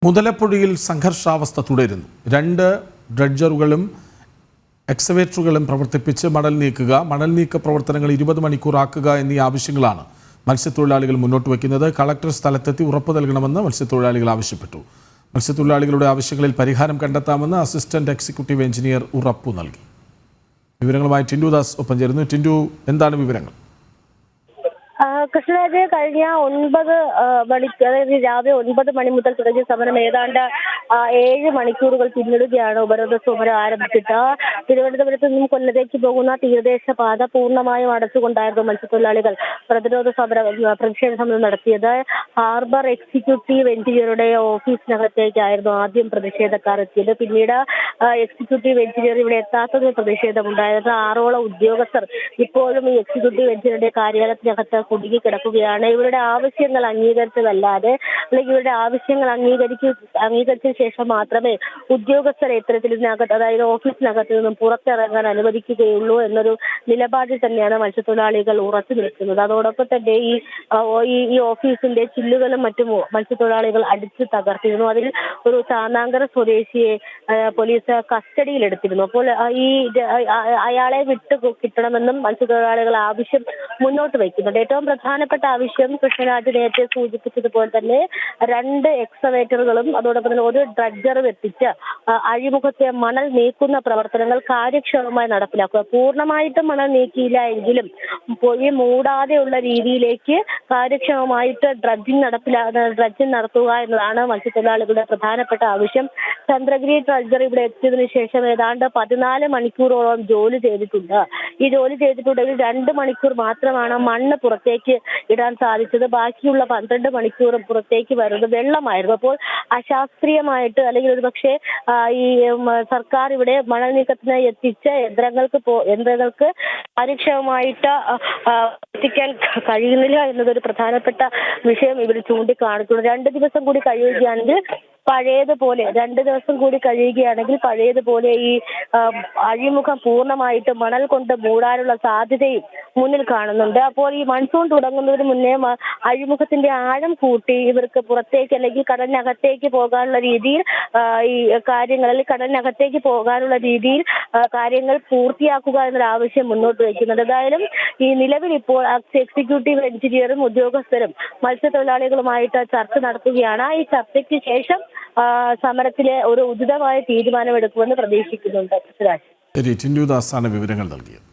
മുതലപ്പുഴയിൽ സംഘർഷാവസ്ഥ തുടരുന്നു. 2 ഡ്രഡ്ജറുകളും എക്സവേറ്ററുകളും പ്രവർത്തിപ്പിച്ച് മണൽ നീക്കുക, മണൽ നീക്ക പ്രവർത്തനങ്ങൾ 20 മണിക്കൂറാക്കുക എന്നീ ആവശ്യങ്ങളാണ് മത്സ്യത്തൊഴിലാളികൾ മുന്നോട്ട് വയ്ക്കുന്നത്. കളക്ടർ സ്ഥലത്തെത്തി ഉറപ്പ് നൽകണമെന്ന് മത്സ്യത്തൊഴിലാളികൾ ആവശ്യപ്പെട്ടു. മത്സ്യത്തൊഴിലാളികളുടെ ആവശ്യങ്ങളിൽ പരിഹാരം കണ്ടെത്താമെന്ന് അസിസ്റ്റന്റ് എക്സിക്യൂട്ടീവ് എഞ്ചിനീയർ ഉറപ്പു നൽകി. വിവരങ്ങളുമായി ടിൻഡു ദാസ് ഒപ്പം ചേരുന്നു. ടിൻഡു, എന്താണ് വിവരങ്ങൾ? കൃഷ്ണരാജ്, കഴിഞ്ഞ 9 മണിക്ക്, അതായത് രാവിലെ 9 മണി മുതൽ തുടങ്ങിയ സമരം ഏതാണ്ട് 7 മണിക്കൂറുകൾ പിന്നിടുകയാണ്. ഉപരോധ സമരം ആരംഭിച്ചിട്ട് തിരുവനന്തപുരത്ത് നിന്നും കൊല്ലത്തേക്ക് പോകുന്ന തീരദേശ പാത പൂർണ്ണമായും അടച്ചുകൊണ്ടായിരുന്നു മത്സ്യത്തൊഴിലാളികൾ പ്രതിഷേധ സമരം നടത്തിയത്. ഹാർബർ എക്സിക്യൂട്ടീവ് എഞ്ചിനീയറുടെ ഓഫീസിനകത്തേക്കായിരുന്നു ആദ്യം പ്രതിഷേധക്കാർ എത്തിയത്. പിന്നീട് എക്സിക്യൂട്ടീവ് എഞ്ചിനീയർ ഇവിടെ എത്താത്തതിൽ പ്രതിഷേധമുണ്ടായത്. 6ഓളം ഉദ്യോഗസ്ഥർ ഇപ്പോഴും ഈ എക്സിക്യൂട്ടീവ് എഞ്ചിനീയറുടെ കാര്യാലയത്തിനകത്ത് കുടുങ്ങിക്കിടക്കുകയാണ്. ഇവരുടെ ആവശ്യങ്ങൾ അംഗീകരിച്ചതല്ലാതെ, അല്ലെങ്കിൽ ഇവരുടെ ആവശ്യങ്ങൾ അംഗീകരിച്ച ശേഷം മാത്രമേ ഉദ്യോഗസ്ഥരെ ഇത്തരത്തിൽ ഇതിനകത്ത്, അതായത് ഓഫീസിനകത്ത് നിന്നും പുറത്തിറങ്ങാൻ അനുവദിക്കുകയുള്ളൂ എന്നൊരു നിലപാടിൽ തന്നെയാണ് മത്സ്യത്തൊഴിലാളികൾ ഉറച്ചു നിൽക്കുന്നത്. അതോടൊപ്പം തന്നെ ഈ ഓഫീസിന്റെ ചില്ലുകളും മറ്റും മത്സ്യത്തൊഴിലാളികൾ അടിച്ചു തകർത്തിരുന്നു. അതിൽ ഒരു ചാന്നാങ്കര സ്വദേശിയെ പോലീസ് കസ്റ്റഡിയിലെടുത്തിരുന്നു. അപ്പോൾ അയാളെ വിട്ടു കിട്ടണമെന്നും മത്സ്യത്തൊഴിലാളികൾ ആവശ്യം മുന്നോട്ട് വയ്ക്കുന്നുണ്ട്. ഏറ്റവും പ്രധാനപ്പെട്ട ആവശ്യം കൃഷ്ണരാജ് നേരത്തെ സൂചിപ്പിച്ചതുപോലെ തന്നെ 2 എക്സവേറ്ററുകളും അതോടൊപ്പം തന്നെ 1 ഡ്രഡ്ജറും എത്തിച്ച് അഴിമുഖത്തെ മണൽ നീക്കുന്ന പ്രവർത്തനങ്ങൾ കാര്യക്ഷമമായി നടപ്പിലാക്കുക. പൂർണ്ണമായിട്ടും മണൽ നീക്കിയില്ല എങ്കിലും പൊഴി മൂടാതെയുള്ള രീതിയിലേക്ക് കാര്യക്ഷമമായിട്ട് ഡ്രഡ്ജിങ് നടത്തുക എന്നതാണ് മത്സ്യത്തൊഴിലാളികളുടെ പ്രധാനപ്പെട്ട ആവശ്യം. ചന്ദ്രഗിരി ഡ്രഡ്ജർ ഇവിടെ എത്തിയതിനു ശേഷം ഏതാണ്ട് 14 മണിക്കൂറോളം ജോലി ചെയ്തിട്ടുണ്ട്. ഈ ജോലി ചെയ്തിട്ടുണ്ടെങ്കിൽ 2 മണിക്കൂർ മാത്രമാണ് മണ്ണ് പുറത്തേക്ക് ഇടാൻ സാധിച്ചത്. ബാക്കിയുള്ള 12 മണിക്കൂറും പുറത്തേക്ക് വരുന്നത് വെള്ളമായിരുന്നു. അപ്പോൾ അശാസ്ത്രീയമായിട്ട്, അല്ലെങ്കിൽ ഒരുപക്ഷെ ഈ സർക്കാർ ഇവിടെ മണൽ നീക്കത്തിന് എത്തിച്ച യന്ത്രങ്ങൾക്ക് കാര്യക്ഷമമായിട്ട് എത്തിക്കാൻ കഴിയുന്നില്ല എന്നതൊരു പ്രധാനപ്പെട്ട വിഷയം ഇവർ ചൂണ്ടിക്കാണിക്കുന്നു. 2 ദിവസം കൂടി കഴിയുകയാണെങ്കിൽ പഴയതുപോലെ ഈ അഴിമുഖം പൂർണ്ണമായിട്ട് മണൽ കൊണ്ട് മൂടാനുള്ള സാധ്യതയും മുന്നിൽ കാണുന്നുണ്ട്. അപ്പോൾ ഈ മൺസൂൺ തുടങ്ങുന്നതിന് മുന്നേ അഴിമുഖത്തിന്റെ ആഴം കൂട്ടി ഇവർക്ക് പുറത്തേക്ക്, അല്ലെങ്കിൽ കടലിനകത്തേക്ക് പോകാനുള്ള രീതിയിൽ കാര്യങ്ങൾ പൂർത്തിയാക്കുക എന്നൊരു ആവശ്യം മുന്നോട്ട് വയ്ക്കുന്നുണ്ട്. എന്തായാലും ഈ നിലവിൽ ഇപ്പോൾ എക്സിക്യൂട്ടീവ് എഞ്ചിനീയറും ഉദ്യോഗസ്ഥരും മത്സ്യത്തൊഴിലാളികളുമായിട്ട് ചർച്ച നടത്തുകയാണ്. ഈ ചർച്ചയ്ക്ക് ശേഷം സമരത്തിലെ ഒരു ഉചിതമായ തീരുമാനമെടുക്കുമെന്ന് പ്രതീക്ഷിക്കുന്നുണ്ട്. ടിൻഡു ദാസാണ് വിവരങ്ങൾ നൽകിയത്.